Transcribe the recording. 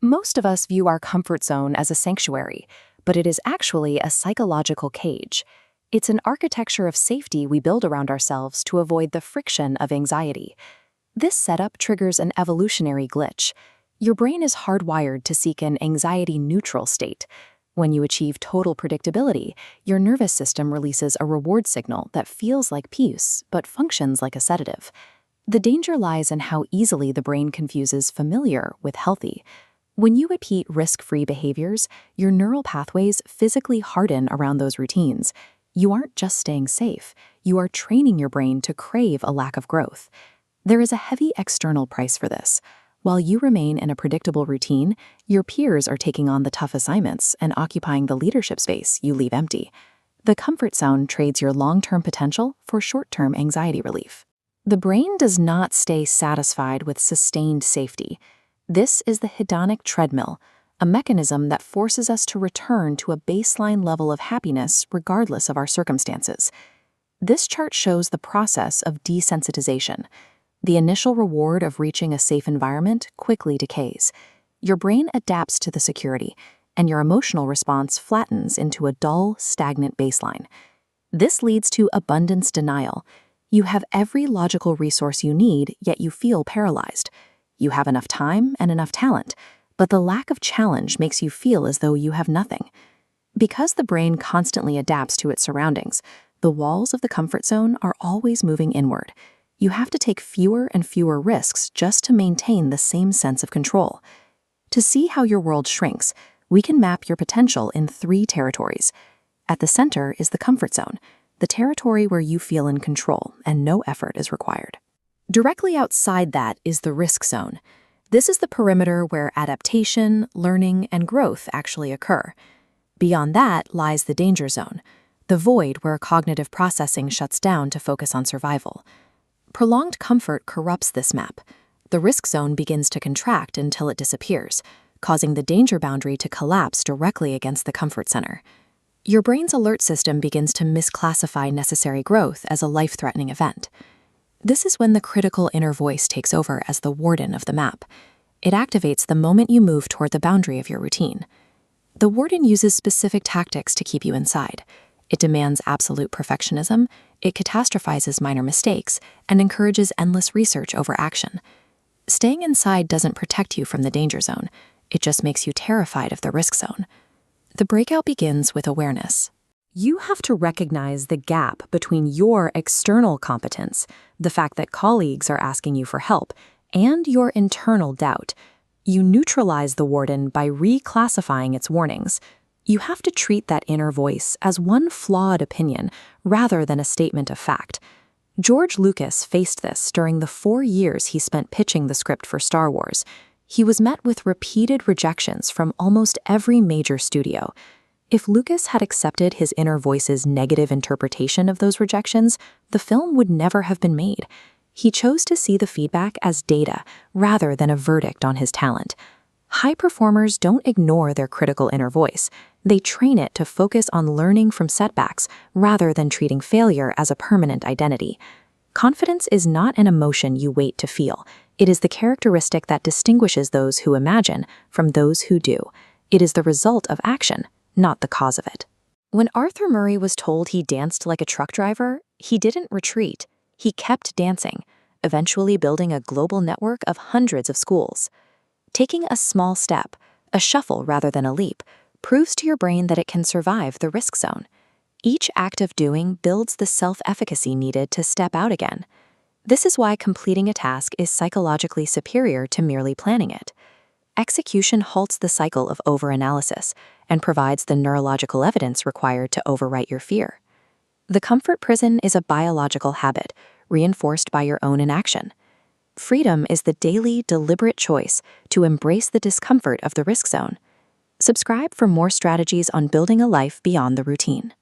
Most of us view our comfort zone as a sanctuary, but it is actually a psychological cage. It's an architecture of safety we build around ourselves to avoid the friction of anxiety. This setup triggers an evolutionary glitch. Your brain is hardwired to seek an anxiety-neutral state. When you achieve total predictability, your nervous system releases a reward signal that feels like peace but functions like a sedative. The danger lies in how easily the brain confuses familiar with healthy. When you repeat risk-free behaviors, your neural pathways physically harden around those routines. You aren't just staying safe, you are training your brain to crave a lack of growth. There is a heavy external price for this. While you remain in a predictable routine, your peers are taking on the tough assignments and occupying the leadership space you leave empty. The comfort zone trades your long-term potential for short-term anxiety relief. The brain does not stay satisfied with sustained safety. This is the hedonic treadmill, a mechanism that forces us to return to a baseline level of happiness regardless of our circumstances. This chart shows the process of desensitization. The initial reward of reaching a safe environment quickly decays. Your brain adapts to the security, and your emotional response flattens into a dull, stagnant baseline. This leads to abundance denial. You have every logical resource you need, yet you feel paralyzed. You have enough time and enough talent, but the lack of challenge makes you feel as though you have nothing. Because the brain constantly adapts to its surroundings, the walls of the comfort zone are always moving inward. You have to take fewer and fewer risks just to maintain the same sense of control. To see how your world shrinks, we can map your potential in 3 territories. At the center is the comfort zone, the territory where you feel in control and no effort is required. Directly outside that is the risk zone. This is the perimeter where adaptation, learning, and growth actually occur. Beyond that lies the danger zone, the void where cognitive processing shuts down to focus on survival. Prolonged comfort corrupts this map. The risk zone begins to contract until it disappears, causing the danger boundary to collapse directly against the comfort center. Your brain's alert system begins to misclassify necessary growth as a life-threatening event. This is when the critical inner voice takes over as the warden of the map. It activates the moment you move toward the boundary of your routine. The warden uses specific tactics to keep you inside. It demands absolute perfectionism, it catastrophizes minor mistakes, and encourages endless research over action. Staying inside doesn't protect you from the danger zone, it just makes you terrified of the risk zone. The breakout begins with awareness. You have to recognize the gap between your external competence, the fact that colleagues are asking you for help, and your internal doubt. You neutralize the warden by reclassifying its warnings. You have to treat that inner voice as one flawed opinion rather than a statement of fact. George Lucas faced this during the 4 years he spent pitching the script for Star Wars. He was met with repeated rejections from almost every major studio. If Lucas had accepted his inner voice's negative interpretation of those rejections, the film would never have been made. He chose to see the feedback as data rather than a verdict on his talent. High performers don't ignore their critical inner voice. They train it to focus on learning from setbacks rather than treating failure as a permanent identity. Confidence is not an emotion you wait to feel. It is the characteristic that distinguishes those who imagine from those who do. It is the result of action, not the cause of it. When Arthur Murray was told he danced like a truck driver, he didn't retreat. He kept dancing, eventually building a global network of hundreds of schools. Taking a small step, a shuffle rather than a leap, proves to your brain that it can survive the risk zone. Each act of doing builds the self-efficacy needed to step out again. This is why completing a task is psychologically superior to merely planning it. Execution halts the cycle of overanalysis and provides the neurological evidence required to overwrite your fear. The comfort prison is a biological habit, reinforced by your own inaction. Freedom is the daily, deliberate choice to embrace the discomfort of the risk zone. Subscribe for more strategies on building a life beyond the routine.